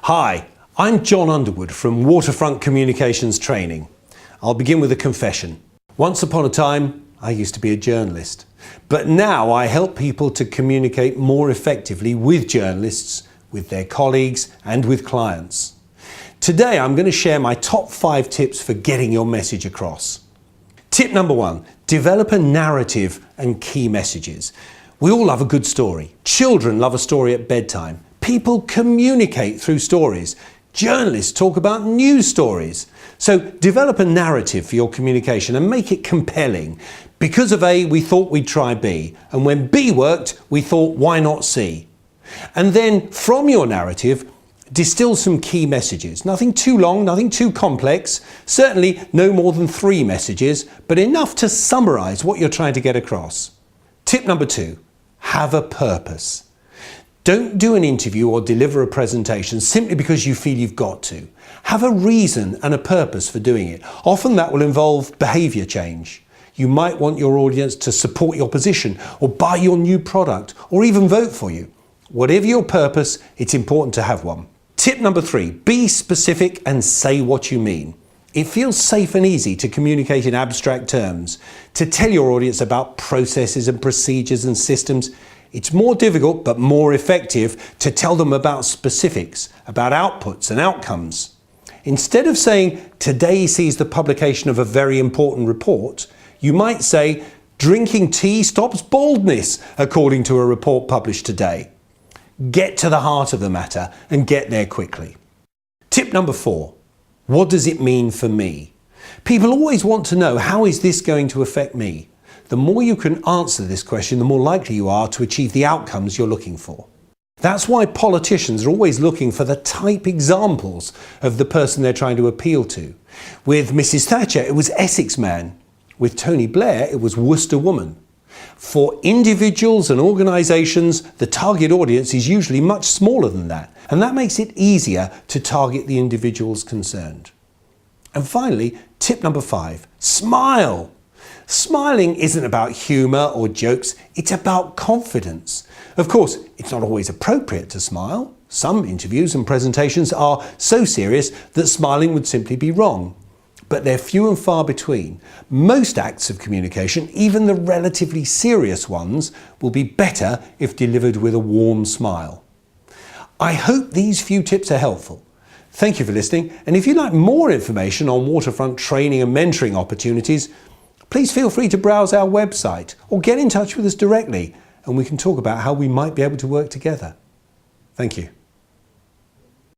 Hi, I'm John Underwood from Waterfront Communications Training. I'll begin with a confession. Once upon a time, I used to be a journalist, but now I help people to communicate more effectively with journalists, with their colleagues and with clients. Today I'm going to share my top 5 tips for getting your message across. Tip number 1, develop a narrative and key messages. We all love a good story. Children love a story at bedtime. People communicate through stories. Journalists talk about news stories. So develop a narrative for your communication and make it compelling. Because of A, we thought we'd try B. And when B worked, we thought, why not C? And then from your narrative, distill some key messages. Nothing too long, nothing too complex. Certainly no more than 3 messages, but enough to summarize what you're trying to get across. Tip number 2, have a purpose. Don't do an interview or deliver a presentation simply because you feel you've got to. Have a reason and a purpose for doing it. Often that will involve behaviour change. You might want your audience to support your position or buy your new product or even vote for you. Whatever your purpose, it's important to have one. Tip number 3, be specific and say what you mean. It feels safe and easy to communicate in abstract terms, to tell your audience about processes and procedures and systems. It's more difficult but more effective to tell them about specifics, about outputs and outcomes. Instead of saying, today sees the publication of a very important report, you might say, drinking tea stops baldness, according to a report published today. Get to the heart of the matter and get there quickly. Tip number 4, what does it mean for me? People always want to know, how is this going to affect me? The more you can answer this question, the more likely you are to achieve the outcomes you're looking for. That's why politicians are always looking for the type examples of the person they're trying to appeal to. With Mrs. Thatcher, it was Essex man. With Tony Blair, it was Worcester woman. For individuals and organisations, the target audience is usually much smaller than that, and that makes it easier to target the individuals concerned. And finally, tip number 5, smile. Smiling isn't about humour or jokes, it's about confidence. Of course, it's not always appropriate to smile. Some interviews and presentations are so serious that smiling would simply be wrong. But they're few and far between. Most acts of communication, even the relatively serious ones, will be better if delivered with a warm smile. I hope these few tips are helpful. Thank you for listening, and if you'd like more information on waterfront training and mentoring opportunities, please feel free to browse our website or get in touch with us directly, and we can talk about how we might be able to work together. Thank you.